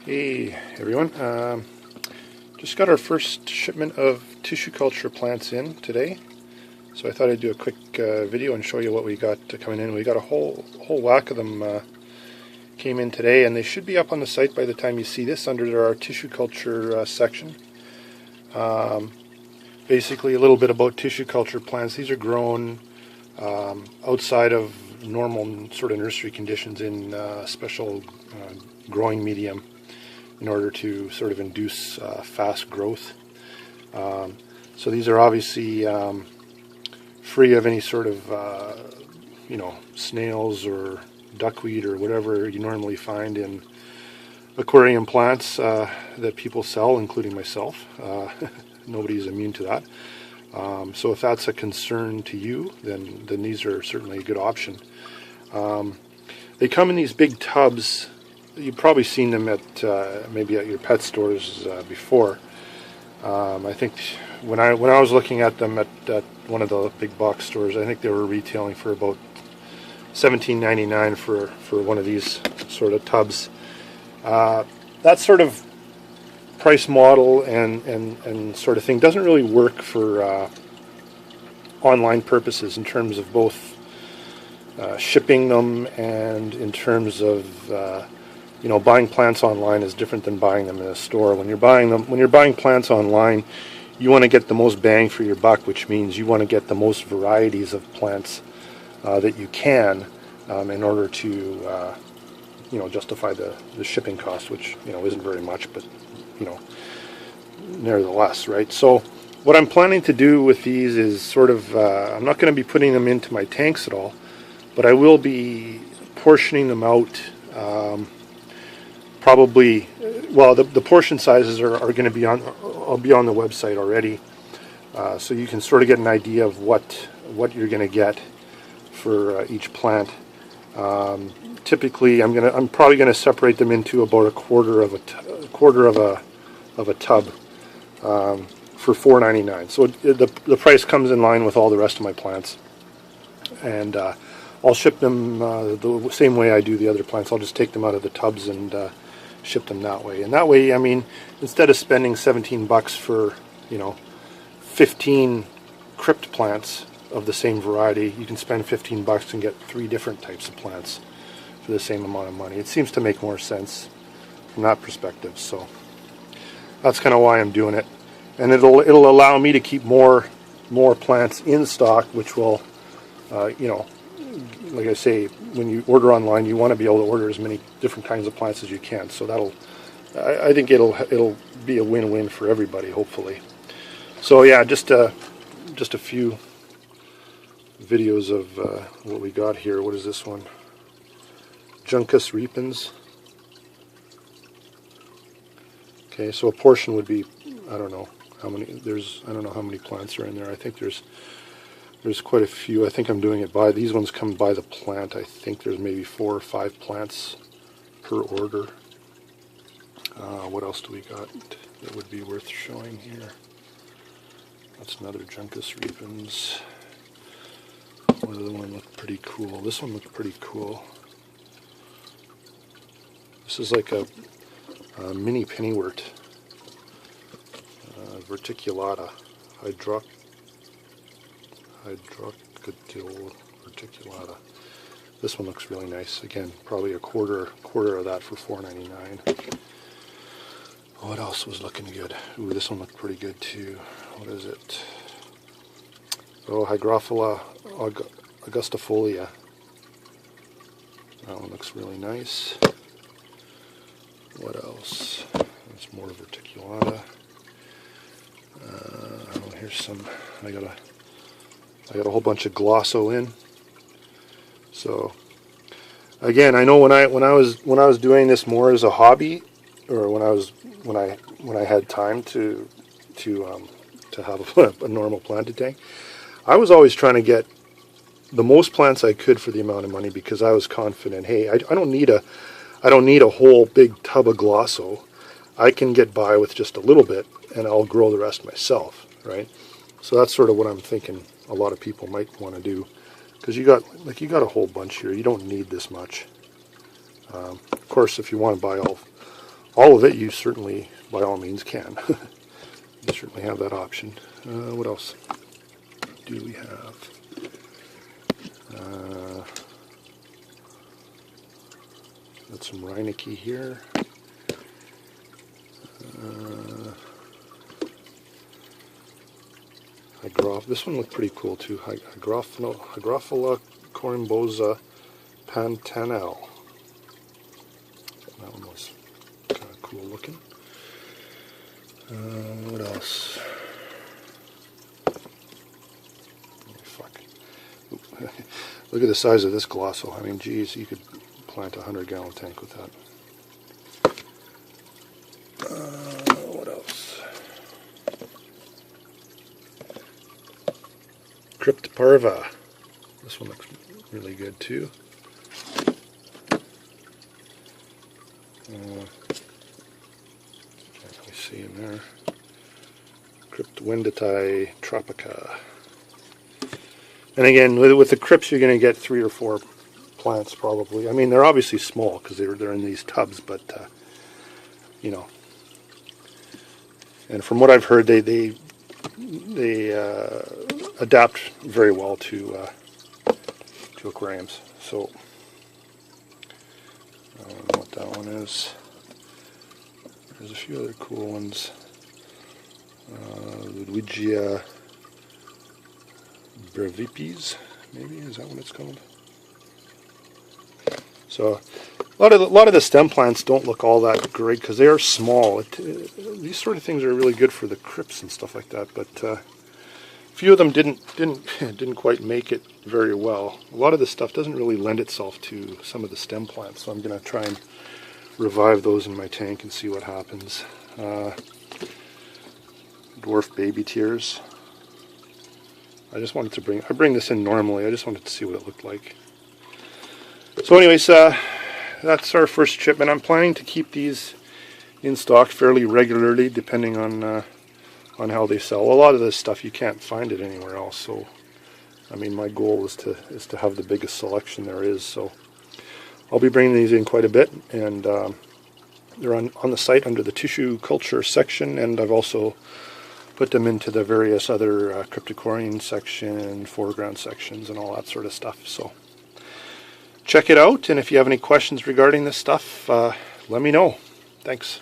Hey everyone, just got our first shipment of tissue culture plants in today, so I thought I'd do a quick video and show you what we got coming in. We got a whole whack of them came in today, and they should be up on the site by the time you see this under our tissue culture section. Basically a little bit about tissue culture plants. These are grown outside of normal sort of nursery conditions in special growing medium in order to sort of induce fast growth. So these are obviously free of any sort of snails or duckweed or whatever you normally find in aquarium plants that people sell, including myself. Nobody's immune to that. So if that's a concern to you, then these are certainly a good option. They come in these big tubs. You've probably seen them at maybe at your pet stores before. I think when I was looking at them at one of the big box stores, I think they were retailing for about $17.99 for one of these sort of tubs. That sort of price model and sort of thing doesn't really work for online purposes in terms of both shipping them and in terms of buying plants online is different than buying them in a store. When you're buying plants online, you want to get the most bang for your buck, which means you want to get the most varieties of plants that you can in order to justify the shipping cost, which isn't very much, but nevertheless, right? So what I'm planning to do with these is sort of I'm not going to be putting them into my tanks at all, but I will be portioning them out. Probably, well, the portion sizes are going to be I'll be on the website already, so you can sort of get an idea of what you're going to get for each plant. Typically, I'm probably going to separate them into about a quarter of a tub for $4.99. So the price comes in line with all the rest of my plants, and I'll ship them the same way I do the other plants. I'll just take them out of the tubs and ship them that way. And that way, I mean, instead of spending $17 for 15 crypt plants of the same variety, you can spend $15 and get 3 different types of plants for the same amount of money. It seems to make more sense from that perspective. So that's kind of why I'm doing it, and it'll allow me to keep more plants in stock, which will like I say, when you order online, you want to be able to order as many different kinds of plants as you can. So I think it'll be a win-win for everybody, hopefully. So yeah, just a few videos of what we got here. What is this one? Juncus repens. Okay, so a portion would be, I don't know how many plants are in there. I think there's quite a few. I think I'm doing it by, these ones come by the plant. I think there's maybe 4 or 5 plants per order. What else do we got that would be worth showing here? That's another Juncus repens. What other one looked pretty cool? This one looked pretty cool. This is like a mini pennywort, verticulata, verticulata. This one looks really nice. Again, probably a quarter of that for $4.99. What else was looking good? Ooh, this one looked pretty good too. What is it? Oh, Hygrophila augustifolia. That one looks really nice. What else? There's more verticulata. Here's some. I got a whole bunch of glosso in. So again, I know when I was doing this more as a hobby, or when I had time to have a normal planted tank, I was always trying to get the most plants I could for the amount of money, because I was confident, hey, I don't need a whole big tub of glosso. I can get by with just a little bit, and I'll grow the rest myself, right? So that's sort of what I'm thinking a lot of people might want to do, because you got a whole bunch here. You don't need this much. Of course, if you want to buy all of it, you certainly, by all means, can. You certainly have that option. What else do we have? Got some Reineke here. This one looked pretty cool too. Hygrophila corimbosa pantanel. That one was kind of cool looking. What else? Oh, fuck. Look at the size of this glossal. I mean, geez, you could plant a 100-gallon tank with that. What else? Cryptoparva. This one looks really good too. Can't really see in there. Cryptowindatae tropica. And again, with the crypts, you're going to get 3 or 4 plants probably. I mean, they're obviously small because they're in these tubs, but you know. And from what I've heard, they adapt very well to aquariums. So I don't know what that one is. There's a few other cool ones. Ludwigia brevipes, maybe, is that what it's called? So a lot of the stem plants don't look all that great because they are small. These sort of things are really good for the crypts and stuff like that, but a few of them didn't quite make it very well. A lot of this stuff doesn't really lend itself to some of the stem plants, so I'm going to try and revive those in my tank and see what happens. Dwarf baby tears. I just wanted to I bring this in normally. I just wanted to see what it looked like. So anyways, that's our first shipment. I'm planning to keep these in stock fairly regularly, depending on how they sell. A lot of this stuff you can't find it anywhere else. So, I mean, my goal is to have the biggest selection there is. So, I'll be bringing these in quite a bit, and they're on the site under the tissue culture section, and I've also put them into the various other cryptocorean section, foreground sections, and all that sort of stuff. So check it out, and if you have any questions regarding this stuff, let me know. Thanks.